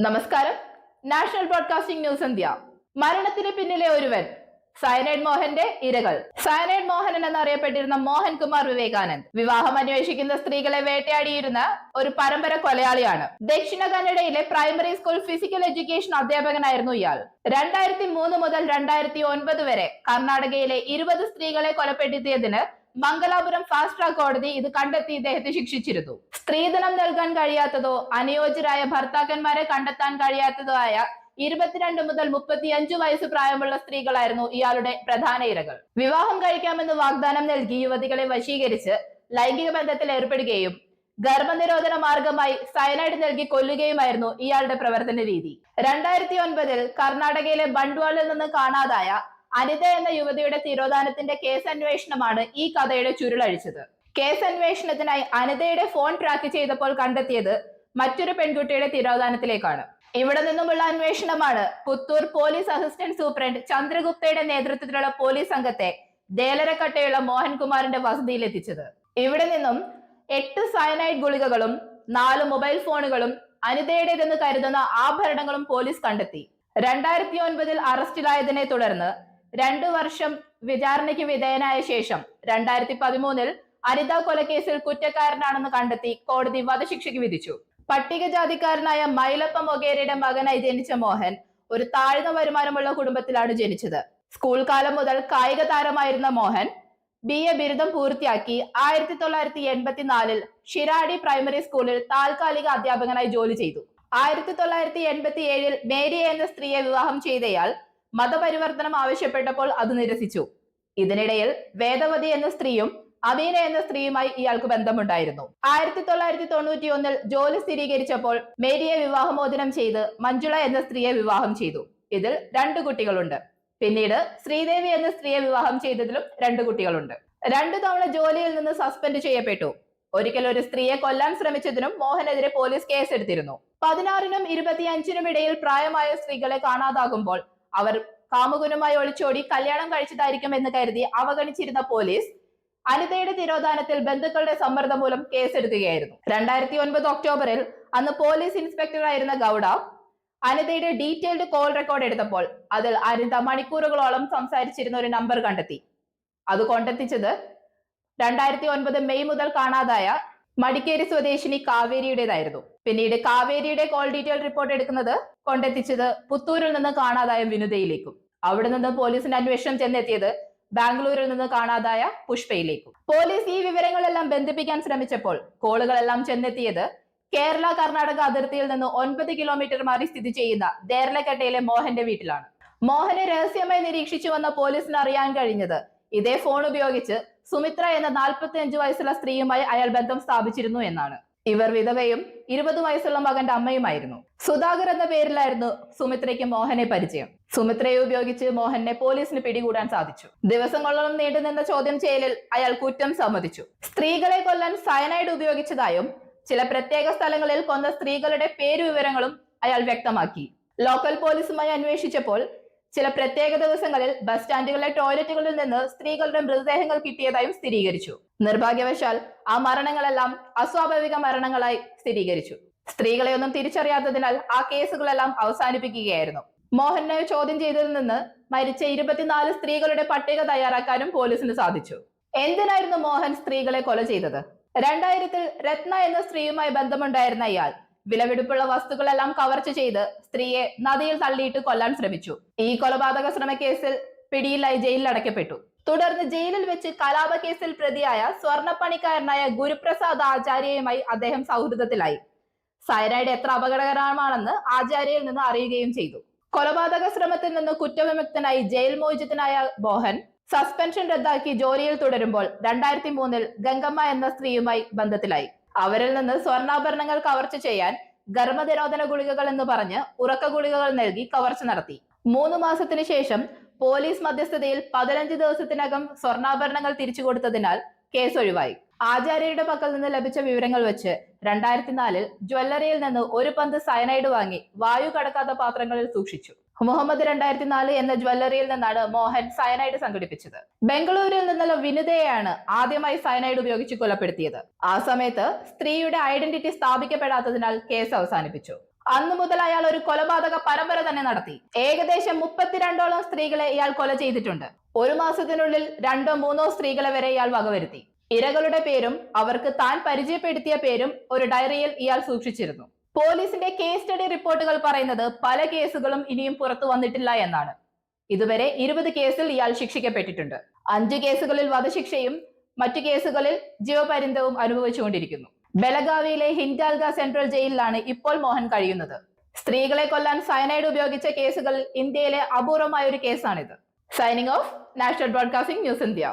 നമസ്കാരം. National Broadcasting News India. മരണത്തിന് പിന്നിലെ ഒരുവൻ, സയനൈഡ് മോഹന്റെ ഇരകൾ. സയനൈഡ് മോഹനൻ എന്നറിയപ്പെട്ടിരുന്ന മോഹൻകുമാർ വിവേകാനന്ദ് വിവാഹം അന്വേഷിക്കുന്ന സ്ത്രീകളെ വേട്ടയാടിയിരുന്ന ഒരു പരമ്പര കൊലയാളിയാണ്. ദക്ഷിണ കന്നഡയിലെ പ്രൈമറി സ്കൂൾ ഫിസിക്കൽ എഡ്യൂക്കേഷൻ അധ്യാപകനായിരുന്നു ഇയാൾ. 2003 മുതൽ 2009 വരെ കർണാടകയിലെ 20 സ്ത്രീകളെ കൊലപ്പെടുത്തിയതിന് മംഗലാപുരം ഫാസ്റ്റ് ട്രാക്ക് കോടതി ഇത് കണ്ടെത്തി ഇദ്ദേഹത്തെ ശിക്ഷിച്ചിരുന്നു. സ്ത്രീധനം നൽകാൻ കഴിയാത്തതോ അനുയോജ്യരായ ഭർത്താക്കന്മാരെ കണ്ടെത്താൻ കഴിയാത്തതോ ആയ 22 മുതൽ 35 വയസ്സ് പ്രായമുള്ള സ്ത്രീകളായിരുന്നു ഇയാളുടെ പ്രധാന ഇരകൾ. വിവാഹം കഴിക്കാമെന്ന് വാഗ്ദാനം നൽകി യുവതികളെ വശീകരിച്ച് ലൈംഗിക ബന്ധത്തിൽ ഏർപ്പെടുകയും ഗർഭനിരോധന മാർഗമായി സയനൈഡ് നൽകി കൊല്ലുകയുമായിരുന്നു ഇയാളുടെ പ്രവർത്തന രീതി. 2009 കർണാടകയിലെ ബണ്ട്വാളിൽ നിന്ന് കാണാതായ അനിത എന്ന യുവതിയുടെ തിരോധാനത്തിന്റെ കേസ് അന്വേഷണമാണ് ഈ കഥയുടെ ചുരുളഴിച്ചത്. കേസ് അന്വേഷണത്തിനായി അനിതയുടെ ഫോൺ ട്രാക്ക് ചെയ്തപ്പോൾ കണ്ടെത്തിയത് മറ്റൊരു പെൺകുട്ടിയുടെ തിരോധാനത്തിലേക്കാണ്. ഇവിടെ നിന്നുമുള്ള അന്വേഷണമാണ് പുത്തൂർ പോലീസ് അസിസ്റ്റന്റ് സൂപ്രണ്ട് ചന്ദ്രഗുപ്തയുടെ നേതൃത്വത്തിലുള്ള പോലീസ് സംഘത്തെ ദേലരക്കട്ടയുള്ള മോഹൻകുമാറിന്റെ വസതിയിൽ എത്തിച്ചത്. ഇവിടെ നിന്നും 8 സയനൈഡ് ഗുളികകളും 4 മൊബൈൽ ഫോണുകളും അനിതയുടേതെന്ന് കരുതുന്ന ആഭരണങ്ങളും പോലീസ് കണ്ടെത്തി. 2009 അറസ്റ്റിലായതിനെ തുടർന്ന് 2 വർഷം വിചാരണയ്ക്ക് വിധേയനായ ശേഷം 2013 അനിത കൊലക്കേസിൽ കുറ്റക്കാരനാണെന്ന് കണ്ടെത്തി കോടതി വധശിക്ഷയ്ക്ക് വിധിച്ചു. പട്ടികജാതിക്കാരനായ മൈലപ്പ മൊഗേരയുടെ മകനായി ജനിച്ച മോഹൻ ഒരു താഴ്ന്ന വരുമാനമുള്ള കുടുംബത്തിലാണ് ജനിച്ചത്. സ്കൂൾ കാലം മുതൽ കായിക താരമായിരുന്ന മോഹൻ BA ബിരുദം പൂർത്തിയാക്കി 1984 ഷിരാടി പ്രൈമറി സ്കൂളിൽ താൽക്കാലിക അധ്യാപകനായി ജോലി ചെയ്തു. 1987 മേരി എന്ന സ്ത്രീയെ വിവാഹം ചെയ്തയാൾ മതപരിവർത്തനം ആവശ്യപ്പെട്ടപ്പോൾ അത് നിരസിച്ചു. ഇതിനിടയിൽ വേദവതി എന്ന സ്ത്രീയും അമീന എന്ന സ്ത്രീയുമായി ഇയാൾക്ക് ബന്ധമുണ്ടായിരുന്നു. 1991 ജോലി സ്ഥിരീകരിച്ചപ്പോൾ മേരിയെ വിവാഹമോചനം ചെയ്ത് മഞ്ജുള എന്ന സ്ത്രീയെ വിവാഹം ചെയ്തു. ഇതിൽ 2 കുട്ടികളുണ്ട്. പിന്നീട് ശ്രീദേവി എന്ന സ്ത്രീയെ വിവാഹം ചെയ്തതിലും 2 കുട്ടികളുണ്ട്. 2 തവണ ജോലിയിൽ നിന്ന് സസ്പെൻഡ് ചെയ്യപ്പെട്ടു. ഒരിക്കൽ ഒരു സ്ത്രീയെ കൊല്ലാൻ ശ്രമിച്ചതിനും മോഹനെതിരെ പോലീസ് കേസെടുത്തിരുന്നു. 16നും 25നും ഇടയിൽ പ്രായമായ സ്ത്രീകളെ കാണാതാകുമ്പോൾ അവർ കാമുകനുമായി ഒളിച്ചോടി കല്യാണം കഴിച്ചതായിരിക്കും എന്ന് കരുതി അവഗണിച്ചിരുന്ന പോലീസ് അനിതയുടെ തിരോധാനത്തിൽ ബന്ധുക്കളുടെ സമ്മർദ്ദം മൂലം കേസെടുക്കുകയായിരുന്നു. 2009 ഒക്ടോബറിൽ അന്ന് പോലീസ് ഇൻസ്പെക്ടറായിരുന്ന ഗൌഡ അനിതയുടെ ഡീറ്റെയിൽഡ് കോൾ റെക്കോർഡ് എടുത്തപ്പോൾ അതിൽ അനിത മണിക്കൂറുകളോളം സംസാരിച്ചിരുന്ന ഒരു നമ്പർ കണ്ടെത്തി. അത് കൊണ്ടെത്തിച്ചത് 2009 മെയ് മുതൽ കാണാതായ മടിക്കേരി സ്വദേശിനി കാവേരിയുടേതായിരുന്നു. പിന്നീട് കാവേരിയുടെ കോൾ ഡീറ്റെയിൽ റിപ്പോർട്ട് എടുക്കുന്നത് കൊണ്ടെത്തിച്ചത് പുത്തൂരിൽ നിന്ന് കാണാതായ വിനുതയിലേക്കും അവിടെ നിന്ന് പോലീസിന്റെ അന്വേഷണം ചെന്നെത്തിയത് ബാംഗ്ലൂരിൽ നിന്ന് കാണാതായ പുഷ്പയിലേക്കും. പോലീസ് ഈ വിവരങ്ങളെല്ലാം ബന്ധിപ്പിക്കാൻ ശ്രമിച്ചപ്പോൾ കോളുകളെല്ലാം ചെന്നെത്തിയത് കേരള കർണാടക അതിർത്തിയിൽ നിന്ന് 9 കിലോമീറ്റർ മാറി സ്ഥിതി ചെയ്യുന്ന ദേർലക്കട്ടയിലെ മോഹന്റെ വീട്ടിലാണ്. മോഹനെ രഹസ്യമായി നിരീക്ഷിച്ചു വന്ന പോലീസിന് അറിയാൻ കഴിഞ്ഞത് ഇതേ ഫോൺ ഉപയോഗിച്ച് സുമിത്ര എന്ന 45 വയസ്സുള്ള സ്ത്രീയുമായി അയാൾ ബന്ധം സ്ഥാപിച്ചിരുന്നു എന്നാണ്. ഇവർ വിധവയും 20 വയസ്സുള്ള മകന്റെ അമ്മയുമായിരുന്നു. സുധാകർ എന്ന പേരിലായിരുന്നു സുമിത്രയ്ക്ക് മോഹനെ പരിചയം. സുമിത്രയെ ഉപയോഗിച്ച് മോഹനെ പോലീസിന് പിടികൂടാൻ സാധിച്ചു. ദിവസങ്ങളോളം നീണ്ടുനിന്ന ചോദ്യം ചെയ്യലിൽ അയാൾ കുറ്റം സമ്മതിച്ചു. സ്ത്രീകളെ കൊല്ലാൻ സയനൈഡ് ഉപയോഗിച്ചതായും ചില പ്രത്യേക സ്ഥലങ്ങളിൽ കൊന്ന സ്ത്രീകളുടെ പേരുവിവരങ്ങളും അയാൾ വ്യക്തമാക്കി. ലോക്കൽ പോലീസുമായി അന്വേഷിച്ചപ്പോൾ ചില പ്രത്യേക ദിവസങ്ങളിൽ ബസ് സ്റ്റാൻഡുകളിലെ ടോയ്ലറ്റുകളിൽ നിന്ന് സ്ത്രീകളുടെ മൃതദേഹങ്ങൾ കിട്ടിയതായും സ്ഥിരീകരിച്ചു. നിർഭാഗ്യവശാൽ ആ മരണങ്ങളെല്ലാം അസ്വാഭാവിക മരണങ്ങളായി സ്ഥിരീകരിച്ചു. സ്ത്രീകളെയൊന്നും തിരിച്ചറിയാത്തതിനാൽ ആ കേസുകളെല്ലാം അവസാനിപ്പിക്കുകയായിരുന്നു. മോഹനെ ചോദ്യം ചെയ്തതിൽ നിന്ന് മരിച്ച 24 സ്ത്രീകളുടെ പട്ടിക തയ്യാറാക്കാനും പോലീസിന് സാധിച്ചു. എന്തിനായിരുന്നു മോഹൻ സ്ത്രീകളെ കൊല ചെയ്തത്? 2000 രത്ന എന്ന സ്ത്രീയുമായി ബന്ധമുണ്ടായിരുന്ന ഇയാൾ വിലപിടിപ്പുള്ള വസ്തുക്കളെല്ലാം കവർച്ച ചെയ്ത് സ്ത്രീയെ നദിയിൽ തള്ളിയിട്ട് കൊല്ലാൻ ശ്രമിച്ചു. ഈ കൊലപാതക ശ്രമക്കേസിൽ പിടിയിലായി ജയിലിൽ അടയ്ക്കപ്പെട്ടു. തുടർന്ന് ജയിലിൽ വെച്ച് കലാപ കേസിൽ പ്രതിയായ സ്വർണ്ണപ്പണിക്കാരനായ ഗുരുപ്രസാദ് ആചാര്യയുമായി അദ്ദേഹം സൗഹൃദത്തിലായി. സയനൈഡ് എത്ര അപകടകരമാണെന്ന് ആചാര്യയിൽ നിന്ന് അറിയുകയും ചെയ്തു. കൊലപാതക ശ്രമത്തിൽ നിന്ന് കുറ്റവിമുക്തനായി ജയിൽ മോചിതനായ മോഹൻ സസ്പെൻഷൻ റദ്ദാക്കി ജോലിയിൽ തുടരുമ്പോൾ 2003 ഗംഗമ്മ എന്ന സ്ത്രീയുമായി ബന്ധത്തിലായി. അവരിൽ നിന്ന് സ്വർണ്ണാഭരണങ്ങൾ കവർച്ച ചെയ്യാൻ ഗർഭനിരോധന ഗുളികകൾ എന്ന് പറഞ്ഞ് ഉറക്ക ഗുളികകൾ നൽകി കവർച്ച നടത്തി. 3 മാസത്തിന് ശേഷം പോലീസ് മധ്യസ്ഥതയിൽ 15 ദിവസത്തിനകം സ്വർണ്ണാഭരണങ്ങൾ തിരിച്ചു കൊടുത്തതിനാൽ കേസ് ഒഴിവായി. ആചാര്യയുടെ പക്കൽ നിന്ന് ലഭിച്ച വിവരങ്ങൾ വെച്ച് 2004 ജ്വല്ലറിയിൽ നിന്ന് ഒരു പന്ത് സയനൈഡ് വാങ്ങി വായു കടക്കാത്ത പാത്രങ്ങളിൽ സൂക്ഷിച്ചു. മുഹമ്മദ് 2004 എന്ന ജ്വല്ലറിയിൽ നിന്നാണ് മോഹൻ സയനൈഡ് സംഘടിപ്പിച്ചത്. ബംഗളൂരിൽ നിന്നുള്ള വിനുതയെയാണ് ആദ്യമായി സയനൈഡ് ഉപയോഗിച്ച് കൊലപ്പെടുത്തിയത്. ആ സമയത്ത് സ്ത്രീയുടെ ഐഡന്റിറ്റി സ്ഥാപിക്കപ്പെടാത്തതിനാൽ കേസ് അവസാനിപ്പിച്ചു. അന്നു മുതൽ അയാൾ ഒരു കൊലപാതക പരമ്പര തന്നെ നടത്തി. ഏകദേശം 32ഓളം സ്ത്രീകളെ ഇയാൾ കൊല ചെയ്തിട്ടുണ്ട്. ഒരു മാസത്തിനുള്ളിൽ 2-3 സ്ത്രീകളെ വരെ ഇയാൾ വകവരുത്തി. ഇരകളുടെ പേരും അവർക്ക് താൻ പരിചയപ്പെടുത്തിയ പേരും ഒരു ഡയറിയിൽ ഇയാൾ സൂക്ഷിച്ചിരുന്നു. പോലീസിന്റെ കേസ് സ്റ്റഡി റിപ്പോർട്ടുകൾ പറയുന്നത് പല കേസുകളും ഇനിയും പുറത്തു വന്നിട്ടില്ല എന്നാണ്. ഇതുവരെ 20 കേസിൽ ഇയാൾ ശിക്ഷിക്കപ്പെട്ടിട്ടുണ്ട്. 5 കേസുകളിൽ വധശിക്ഷയും മറ്റു കേസുകളിൽ ജീവപര്യന്തവും അനുഭവിച്ചുകൊണ്ടിരിക്കുന്നു. ബെലഗാവിയിലെ ഹിൻഡാൽഗ സെൻട്രൽ ജയിലിലാണ് ഇപ്പോൾ മോഹൻ കഴിയുന്നത്. സ്ത്രീകളെ കൊല്ലാൻ സയനൈഡ് ഉപയോഗിച്ച കേസുകൾ ഇന്ത്യയിലെ അപൂർവമായ ഒരു കേസാണിത്. Signing off, National Broadcasting News India.